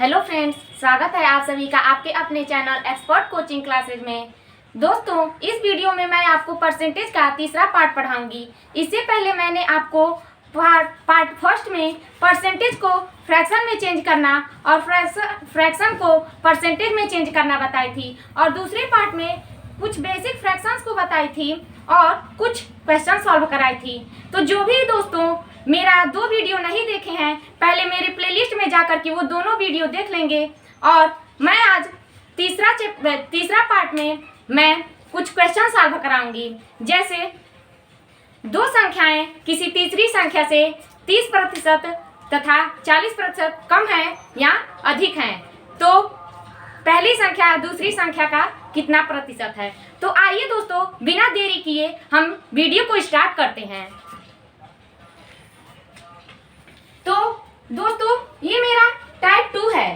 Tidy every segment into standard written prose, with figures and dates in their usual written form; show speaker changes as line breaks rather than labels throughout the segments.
Hello friends, स्वागत है आप सभी का आपके अपने चैनल एक्सपर्ट कोचिंग क्लासेज में। दोस्तों, इस वीडियो में मैं आपको परसेंटेज का तीसरा पार्ट पढ़ाऊंगी। इससे पहले मैंने आपको पार्ट फर्स्ट में परसेंटेज को फ्रैक्शन में चेंज करना और फ्रैक्शन को परसेंटेज में चेंज करना बताई थी, और दूसरे पार्ट में कुछ बेसिक फ्रैक्शंस को बताई थी और कुछ क्वेश्चन सॉल्व कराई थी। तो जो भी दोस्तों मेरा 2 वीडियो नहीं देखे हैं, पहले मेरे प्लेलिस्ट में जाकर के वो दोनों वीडियो देख लेंगे। और मैं आज तीसरा पार्ट में मैं कुछ क्वेश्चन सॉल्व कराऊंगी। जैसे 2 संख्याएं किसी तीसरी संख्या से 30% तथा 40% कम है या अधिक हैं, तो पहली संख्या दूसरी संख्या का कितना प्रतिशत है। तो आइए दोस्तों, बिना देरी किए हम वीडियो को स्टार्ट करते हैं। तो दोस्तों, ये मेरा टाइप 2 है।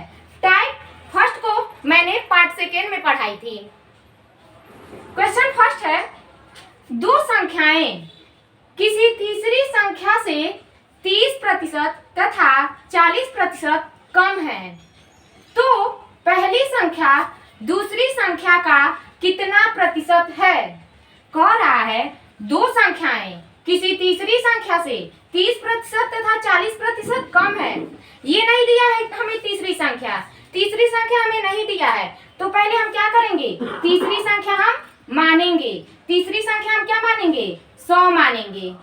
टाइप फर्स्ट को मैंने पार्ट सेकेंड में पढ़ाई थी। क्वेश्चन फर्स्ट है, 2 संख्याएं किसी तीसरी संख्या से 30% तथा 40% कम है, तो पहली संख्या दूसरी संख्या का कितना प्रतिशत है। कह रहा है 2 संख्याएं किसी तीसरी संख्या से 30% तथा 40% कम है। ये नहीं दिया है हमें तीसरी संख्या हमें नहीं दिया है, तो पहले हम क्या करेंगे, तीसरी संख्या हम मानेंगे। तीसरी संख्या हम क्या मानेंगे, 100 मानेंगे।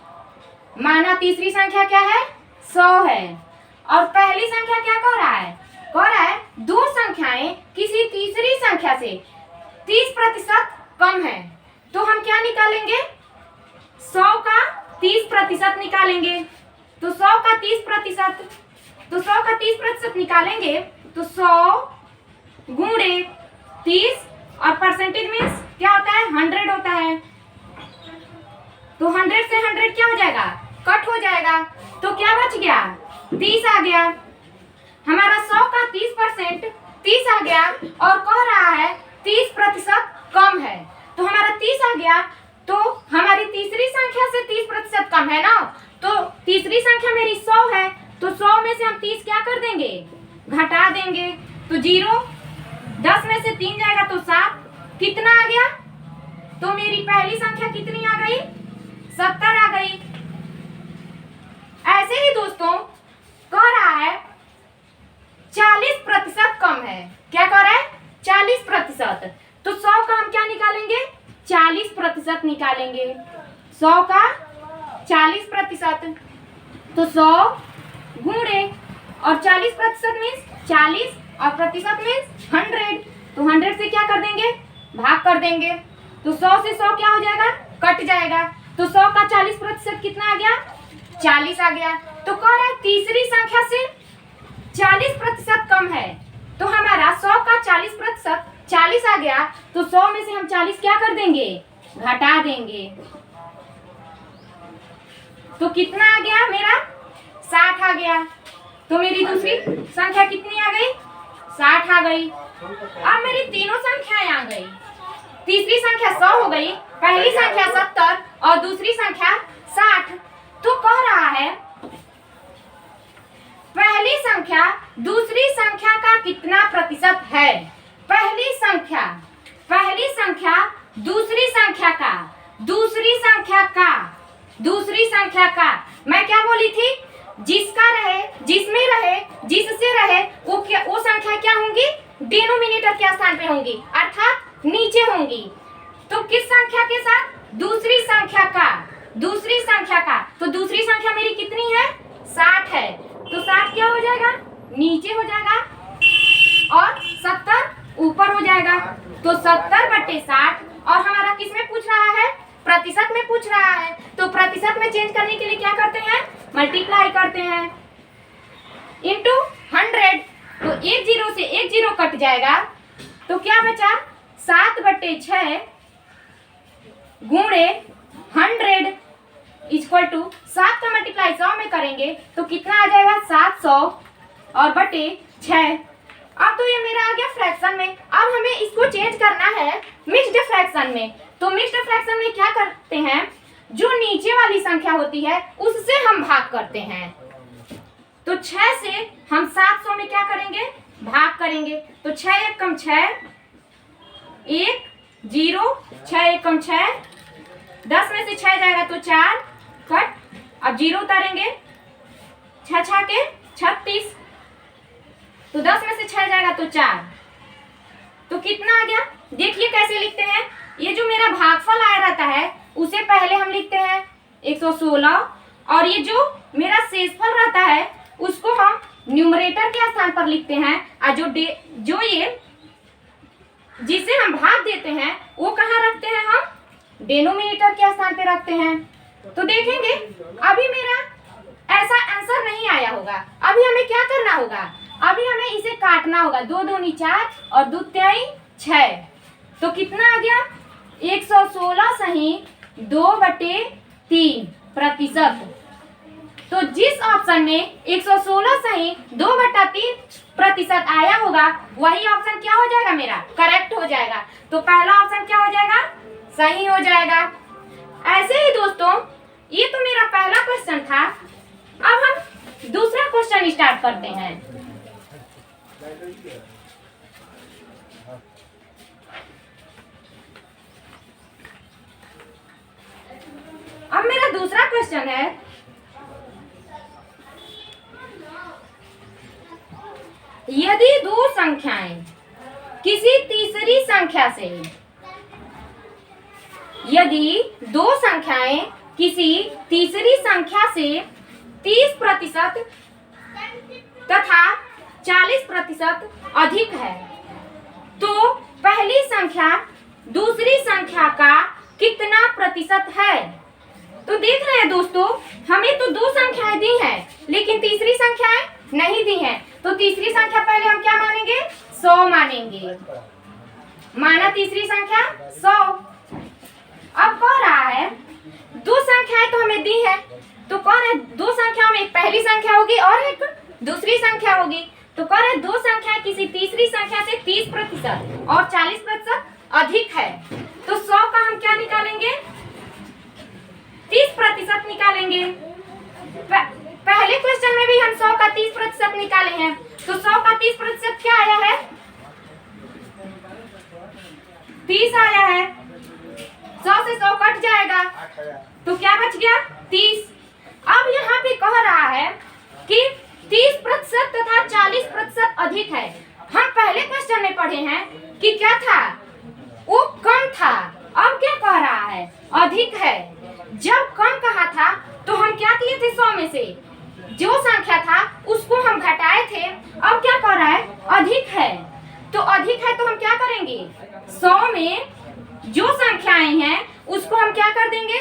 माना तीसरी संख्या क्या है, 100 है। और पहली संख्या क्या कह रहा है, 2 संख्याएं किसी तीसरी संख्या से 30% कम है, तो हम क्या निकालेंगे, 100 का 30% निकालेंगे। तो 100 का 30% निकालेंगे तो 100 गुणे 30, और परसेंटेज मीन्स क्या होता है, 100 होता है। तो 100 से 100 क्या हो जाएगा, कट हो जाएगा। तो क्या बच गया, 30 आ गया। हमारा 100 का 30% 30 आ गया, और कह रहा है 30% कम है, तो हमारा 30 आ गया। तो हमारी तीसरी संख्या से 30% कम है ना, तो तीसरी संख्या मेरी 100 है, तो 100 में से हम 30 क्या कर देंगे, घटा देंगे। तो 0, 10 में से 3 जाएगा तो 7, कितना आ गया, तो मेरी पहली संख्या कितनी आ गई, 70 आ गई। ऐसे ही दोस्तों कह रहा है 40% कम है। क्या कह रहा है, 40%। तो 100 का हम क्या निकालेंगे, 40% निकालेंगे। 100 का 40%, तो 100 गुणे और 40% मीन्स 40, और प्रतिशत मीन्स 100। तो 100 से क्या कर देंगे, भाग कर देंगे। तो 100 से 100 क्या हो जाएगा, कट जाएगा। तो 100 का 40% कितना आ गया, 40 आ गया। तो कह रहा है तीसरी संख्या से 40% कम है, तो हमारा 100 का 40% 40 आ गया। तो 100 में से हम 40 क्या कर देंगे, घटा देंगे। तो कितना आ गया मेरा, 60 आ गया। तो मेरी दूसरी संख्या कितनी आ गई, 60 आ गई। अब मेरी तीनों संख्याएं आ गई। तीसरी संख्या 100 हो गई, पहली संख्या 70 और दूसरी संख्या 60। तो कह रहा है पहली संख्या दूसरी संख्या का कितना प्रतिशत है। पहली संख्या दूसरी संख्या का मैं क्या बोली थी, जिसका रहे, जिसमें रहे, जिससे रहे, वो संख्या क्या होंगी, डिनोमिनेटर के स्थान पे होंगी, अर्थात नीचे होंगी। तो किस संख्या के साथ, दूसरी संख्या का। तो दूसरी संख्या मेरी कितनी है, 60 है। तो 60 क्या हो जाएगा, नीचे हो जाएगा, और 70 ऊपर हो जाएगा। तो 70/60, और हमारा किस में पूछ रहा है, प्रतिशत में पूछ रहा है। तो प्रतिशत में चेंज करने के लिए क्या करते हैं, मल्टीप्लाई करते हैं इनटू 100। तो 1 0 से 1 0 कट जाएगा, तो क्या बचा, 7/6 गुणे 100 इक्वल टू 7 का मल्टीप्लाई 100 में करेंगे तो कितना आ जाएगा, 700 और बटे 6। अब तो ये मेरा आ गया फ्रैक्शन में। अब हमें इसको चेंज करना है मिक्स्ड फ्रैक्शन में। तो मिक्स्ड फ्रैक्शन में क्या करते हैं, जो नीचे वाली संख्या होती है उससे हम भाग करते हैं। तो 6 से हम 700 में क्या करेंगे, भाग करेंगे तो 6 एक कम 6, 1 0, 6 एक कम 6, 10 में से 6 जाएगा तो 4 कट। अब 0 उतारेंगे, 6 6 के 36, तो 10 में से 6 जाएगा तो 4, तो कितना आ गया? देखिए कैसे लिखते हैं। ये जो मेरा भागफल आया रहता है उसे पहले हम लिखते हैं 116, और ये जो मेरा शेषफल रहता है उसको हम न्यूमरेटर के स्थान पर लिखते हैं, और जो ये जिसे हम भाग देते हैं वो कहाँ रखते हैं? हम डेनोमिनेटर के स्थान पे रखते हैं। तो देखेंगे अभी मेरा ऐसा आंसर नहीं आया होगा। अभी हमें क्या करना होगा? अभी हमें इसे काटना होगा। 2 दूनी 4 और 2 तिहाई 6, तो कितना आ गया? 116 सही 2/3%। तो जिस ऑप्शन में 116 सही 2/3% आया होगा वही ऑप्शन क्या हो जाएगा? मेरा करेक्ट हो जाएगा। तो पहला ऑप्शन क्या हो जाएगा? सही हो जाएगा। ऐसे ही दोस्तों ये तो मेरा पहला क्वेश्चन था। अब हम दूसरा क्वेश्चन स्टार्ट करते हैं। अब मेरा दूसरा क्वेश्चन है, यदि दो संख्याएं किसी तीसरी संख्या से, यदि दो संख्याएं किसी तीसरी संख्या से 30% तथा 40% अधिक है तो पहली संख्या दूसरी संख्या का कितना प्रतिशत है? तो देख रहे हैं दोस्तों, हमें तो दो संख्याएं दी हैं लेकिन तीसरी संख्याएं नहीं दी हैं। तो तीसरी संख्या पहले हम क्या मानेंगे? 100 मानेंगे। माना तीसरी संख्या 100। अब कह रहा है दो संख्याएं तो हमें दी है, तो कह रहे दो संख्याओं में एक पहली संख्या होगी और एक दूसरी संख्या होगी। तो कह रहे दो संख्याएं किसी तीसरी संख्या से 30% और 40% अधिक है, तो 100 का हम क्या निकालेंगे? 30% निकालेंगे। पहले क्वेश्चन में भी हम 100 का 30% निकाले हैं, तो 100 का 30% क्या आया है? 30 आया है। 100 से 100 कट जाएगा तो क्या बच गया? 30। अब यहाँ पे कह रहा है कि 30% तथा 40% अधिक है। हम पहले क्वेश्चन में पढ़े हैं कि क्या था? वो कम था। अब क्या कह रहा है? अधिक है। जब कम कहा था तो हम क्या किए थे? 100 में से जो संख्या था उसको हम घटाए थे। अब क्या कह रहा है? अधिक है। तो अधिक है तो हम क्या करेंगे? 100 में जो संख्याएं हैं उसको हम क्या कर देंगे?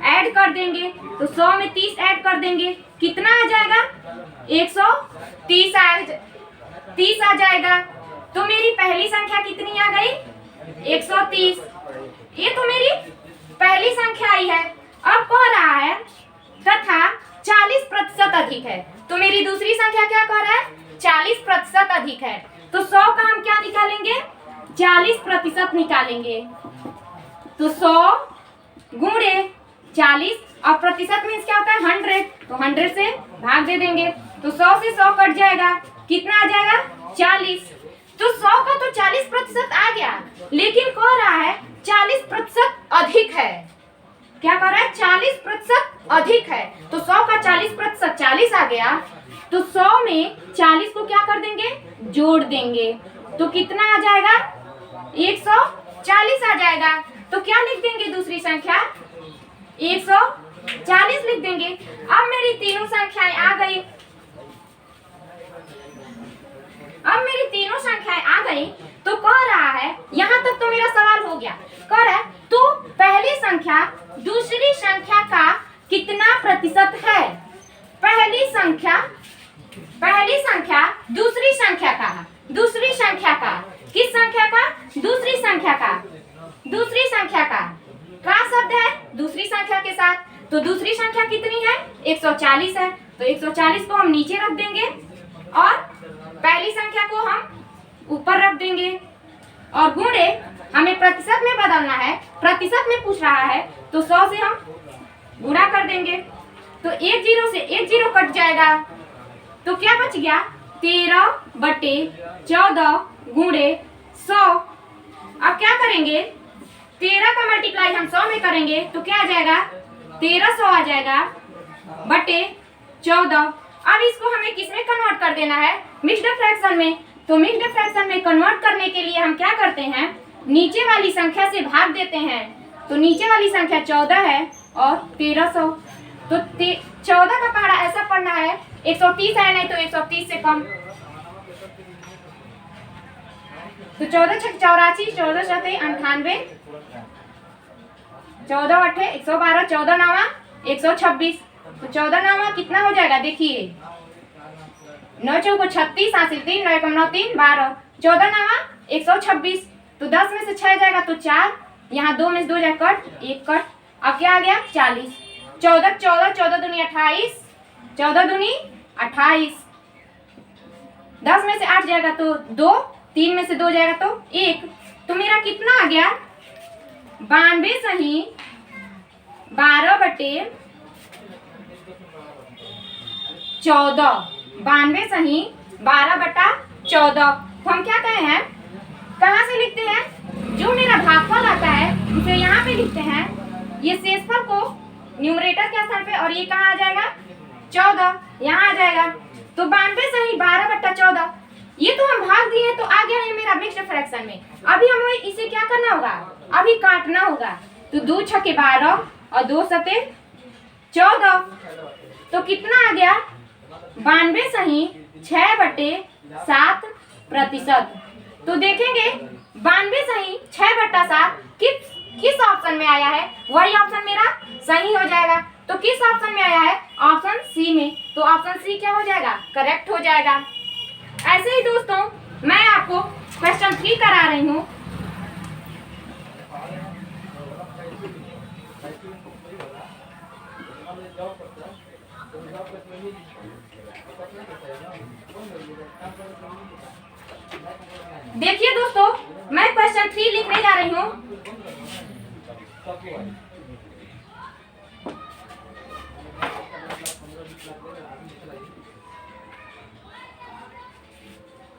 ऐड कर देंगे। तो 100 में 30 ऐड कर देंगे, कितना आ जाएगा? 130 आ जाएगा। तो मेरी पहली संख्या कितनी आ गई? 130। ये तो मेरी पहली संख्या आई है। अब कह रहा है तथा 40% अधिक है, तो मेरी दूसरी संख्या क्या कह रहा है? 40% अधिक है। तो 100 का हम क्या निकालेंगे? 40% निकालेंगे। तो 100 गुणे 40 और प्रतिशत मीन्स क्या होता है? 100। तो 100 से भाग दे देंगे तो 100 से 100 कट जाएगा, कितना आ जाएगा? 40। तो 100 का तो 40% आ गया, लेकिन कह रहा है 40% अधिक है। क्या कह रहा है? 40% अधिक है। तो 100 का 40% 40 आ गया, तो 100 में 40 को क्या कर देंगे? जोड़ देंगे। तो कितना आ जाएगा? 140 आ जाएगा। तो क्या लिख देंगे? दूसरी संख्या 140 लिख देंगे। अब मेरी तीनों संख्याएं आ गई। अब मेरी तीनों संख्याएं आ गई तो कह रहा है, यहां तक तो मेरा सवाल हो गया। कह रहा है तो पहली संख्या दूसरी संख्या का कितना प्रतिशत है? पहली संख्या दूसरी संख्या का, दूसरी संख्या का, किस संख्या का? दूसरी संख्या का, दूसरी संख्या का शब्द है दूसरी संख्या के साथ। तो दूसरी संख्या कितनी है? 140 है। तो 140 को हम नीचे रख देंगे और पहली संख्या को हम ऊपर रख देंगे, और गुणे हमें प्रतिशत में बदलना है, प्रतिशत में पूछ रहा है तो 100 से हम गुणा कर देंगे। तो 1 0 से 1 0 कट जाएगा, तो क्या बच गया? 13/14 गुणे 100। अब क्या करेंगे, 13 का मल्टीप्लाई हम 100 में करेंगे तो क्या आ जाएगा, 1300 आ जाएगा बटे 14। अब इसको हमें किस में कन्वर्ट कर देना है, मिक्स्ड फ्रैक्शन में। तो मिक्स्ड फ्रैक्शन में कन्वर्ट करने के लिए हम क्या करते हैं, नीचे वाली संख्या से भाग देते हैं। तो नीचे वाली संख्या 14 है और 1300, तो 14 का पहाड़ा ऐसा पढ़ना है, 130 है, नहीं तो 130 से कम। तो 14 छक 84, 14 7 98, 14 8 112, 14 9 126। तो 14 9 कितना हो जाएगा, देखिए 9 चौको 36, 8 3, 9 9 3 12, 14 9 126। तो 10 में से 6 जाएगा तो 4, यहाँ 2 में से 2 जाएगा कट, 1 कट। अब क्या आ गया 40, 14 14, 14 दूनी 28, 14 दूनी 28। 10 में से 8 जाएगा तो 2, 3 में से 2 जाएगा तो 1। तो मेरा कितना आ गया, 92 सही 12/14, 92 सही 12/14। तो हम क्या कहे हैं, कहाँ से लिखते हैं, जो मेरा भागफल आता है उसे यहाँ पे लिखते हैं, ये शेषफल को न्यूमरेटर के स्थान पे, और ये कहाँ आ जाएगा 14 यहाँ आ जाएगा। तो 92 सही 12/14, ये तो हम भाग दिए तो आ गया है मेरा मिक्स्ड फ्रैक्शन में। अभी हमें इसे क्या करना होगा, अभी काटना होगा। तो 2 छके 12 और 2 सते 14, तो कितना आ गया 92 सही 6/7%। तो देखेंगे 92 सही 6/7 किस ऑप्शन में आया है, वही ऑप्शन मेरा सही हो जाएगा। तो किस ऑप्शन में आया है, ऑप्शन सी में। तो ऑप्शन सी क्या हो जाएगा, करेक्ट हो जाएगा। ऐसे ही दोस्तों मैं आपको क्वेश्चन 3 करा रही हूँ। देखिए दोस्तों, मैं क्वेश्चन 3 लिखने जा रही हूँ।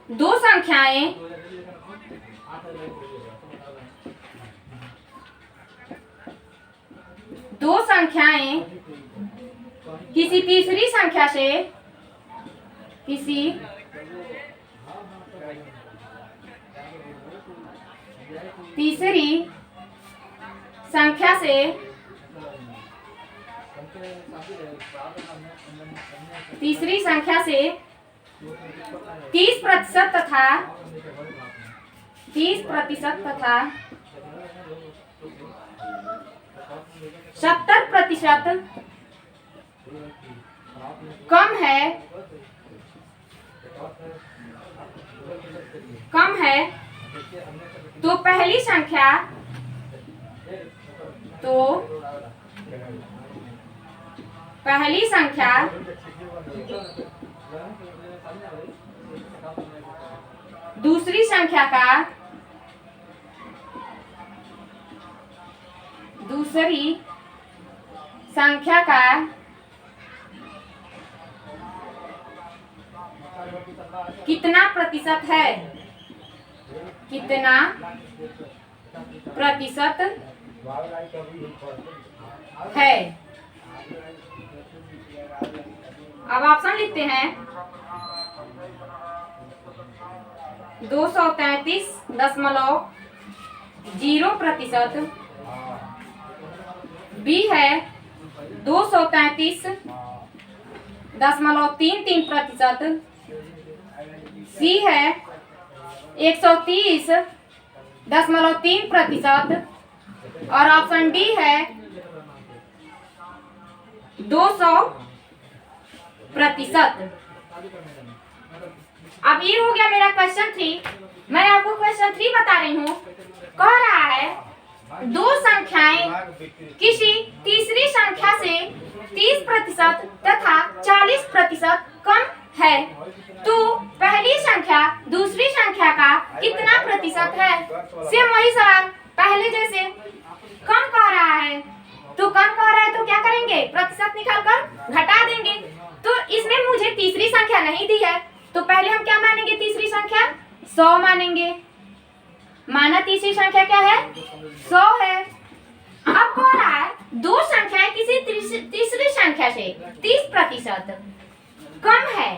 दो संख्याएं किसी तीसरी संख्या से तीसरी संख्या से 30% तथा 70% कम है तो पहली संख्या दूसरी संख्या का कितना प्रतिशत है, अब ऑप्शन लिखते हैं। 233.0%, बी है 233.33%, सी है 130.3%, और ऑप्शन डी है 200%। अब ये हो गया मेरा क्वेश्चन 3। मैं आपको क्वेश्चन 3 बता रही हूँ। कह रहा है दो संख्याएं किसी तीसरी संख्या से 30% तथा 40% कम है तो पहली संख्या दूसरी संख्या का कितना प्रतिशत है। सेम वही सवाल पहले जैसे, कम कह रहा है तो क्या करेंगे, प्रतिशत निकाल कर घटा देंगे। तो इसमें मुझे तीसरी संख्या नहीं दी है तो पहले पहले हम क्या मानेंगे? तीसरी संख्या 100 मानेंगे। माना तीसरी संख्या क्या है? 100 है। अब कह रहा है दो संख्याएं किसी तीसरी संख्या से 30% कम है,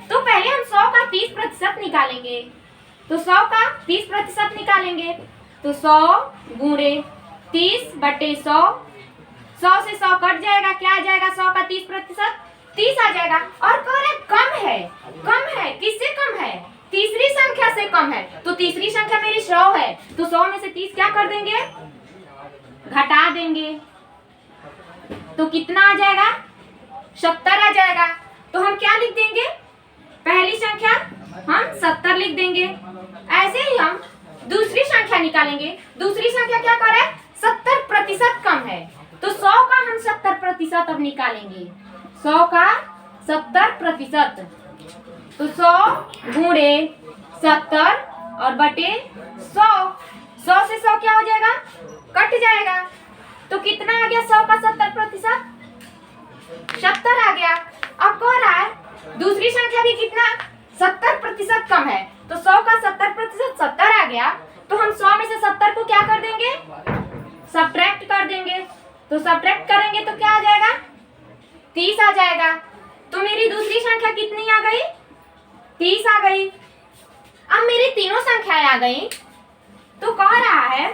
तो पहले हम 100 का 30% निकालेंगे। तो 100 का 30% निकालेंगे तो 100 गुणे 30/100, 100 से 100 कट जाएगा, क्या आ जाएगा? 100 का 30%, 30 आ जाएगा। और कह रहे कम है, कम है, किससे कम है? तीसरी संख्या से कम है। तो तीसरी संख्या मेरी 100 है, तो 100 में से 30 क्या कर देंगे? घटा देंगे। तो कितना आ जाएगा? 70 आ जाएगा। तो हम क्या लिख देंगे? पहली संख्या हम 70 लिख देंगे। ऐसे ही हम दूसरी संख्या निकालेंगे। दूसरी संख्या क्या कर रहा है? 70% कम है, तो 100 का हम 70% अब निकालेंगे। 100 का 70%, तो 100 गुणे 70 और बटे 100, 100 से 100 क्या हो जाएगा? कट जाएगा। तो कितना आ गया? 100 का 70%? 70 आ गया। अब कह रहा है दूसरी संख्या भी कितना? 70% कम है, तो 100 का 70% 70 आ गया। तो हम 100 में से 70 को क्या कर देंगे? सब्ट्रैक्ट कर देंगे। तो सब्ट्रैक्ट करेंगे तो क्या आ जाएगा? 30 आ जाएगा। तो मेरी दूसरी संख्या कितनी आ गई? 30 आ गई। अब मेरी तीनों संख्याएं आ गई। तो कह रहा है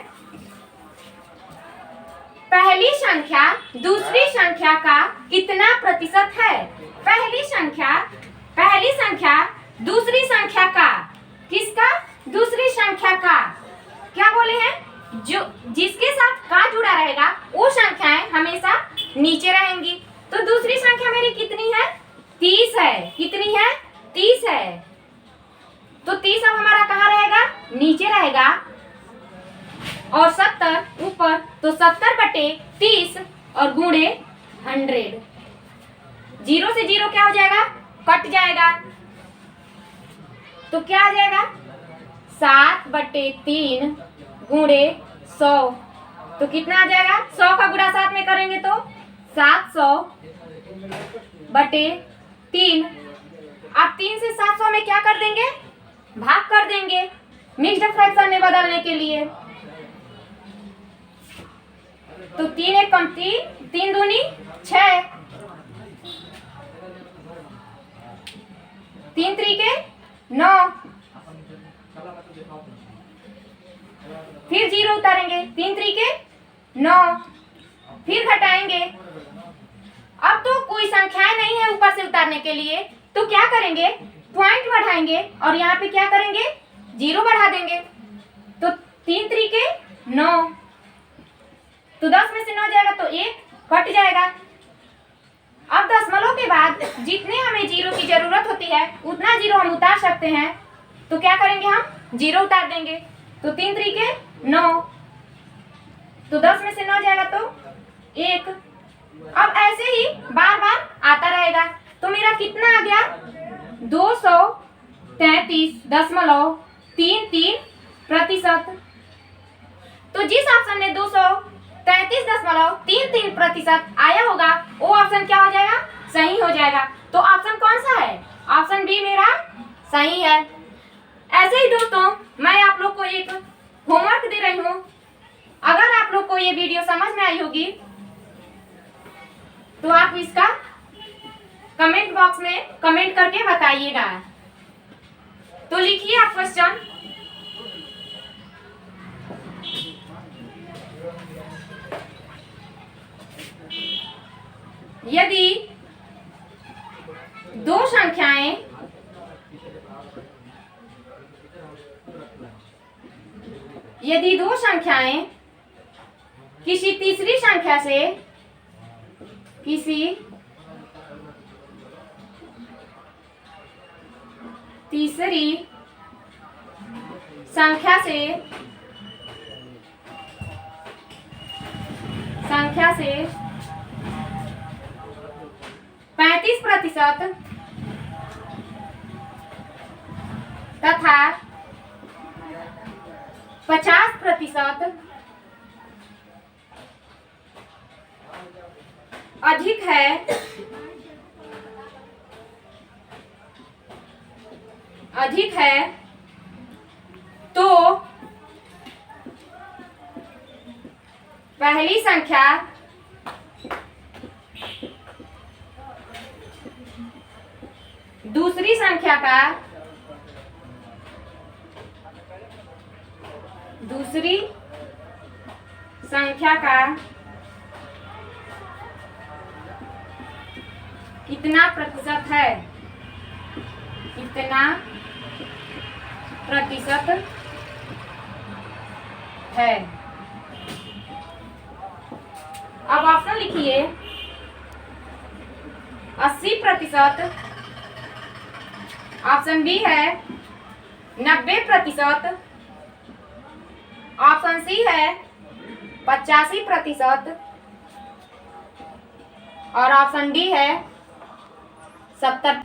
पहली संख्या दूसरी संख्या का कितना प्रतिशत है? पहली संख्या दूसरी संख्या का, किसका? दूसरी संख्या का। क्या बोले हैं? जो जिसके साथ का जुड़ा रहेगा वो संख्याएं हमेशा नीचे रहेंगी। तो दूसरी संख्या मेरी कितनी है? 30 है। कितनी है? 30 है। तो 30 अब हमारा कहाँ रहेगा? नीचे रहेगा, और 70 ऊपर। तो 70/30 और गुणे 100। 0 से 0 क्या हो जाएगा? कट जाएगा। तो क्या आ जाएगा? 7/3 गुणे 100। तो कितना आ जाएगा? 100 का गुणा 7 में करेंगे तो 700/3। अब 3 से 700 में क्या कर देंगे? भाग कर देंगे, मिक्स्ड फ्रैक्शन में बदलने के लिए। तो 3 एक कम 3, 3 दूनी 6, 3 त्रिके 9, फिर 0 उतारेंगे, 3 त्रिके 9, फिर घटाएंगे। अब तो कोई संख्याएं नहीं है ऊपर से उतारने के लिए, तो क्या करेंगे? पॉइंट बढ़ाएंगे और यहाँ पे क्या करेंगे? 0 बढ़ा देंगे। तो 3 त्रिके 9, तो 10 में से 9 जाएगा तो 1 कट जाएगा। अब दशमलव के बाद जितने हमें 0 की जरूरत होती है उतना 0 हम उतार सकते हैं। तो क्या करेंगे? हम 0 उतार देंगे। तो 3 त्रिके 9, तो 10 में से 9 जाएगा तो 1। अब ऐसे ही बार बार आता रहेगा। तो मेरा कितना आ गया? 233.33%। तो जिस ऑप्शन में 233.33% आया होगा वो ऑप्शन क्या हो जाएगा? सही हो जाएगा। तो ऑप्शन कौन सा है? ऑप्शन बी मेरा सही है। ऐसे ही दोस्तों मैं आप लोग को एक होमवर्क दे रही हूँ। अगर आप लोग को ये वीडियो समझ में आई होगी तो आप इसका कमेंट बॉक्स में कमेंट करके बताइएगा। तो लिखिए आप क्वेश्चन। यदि दो संख्याएं किसी तीसरी संख्या से संख्या से 35% तथा 50% अधिक है अधिक है तो पहली संख्या दूसरी संख्या का कितना प्रतिशत है, कितना प्रतिशत है। अब ऑप्शन लिखिए 80%, ऑप्शन बी है 90%, ऑप्शन सी है 85% और ऑप्शन डी है 70%।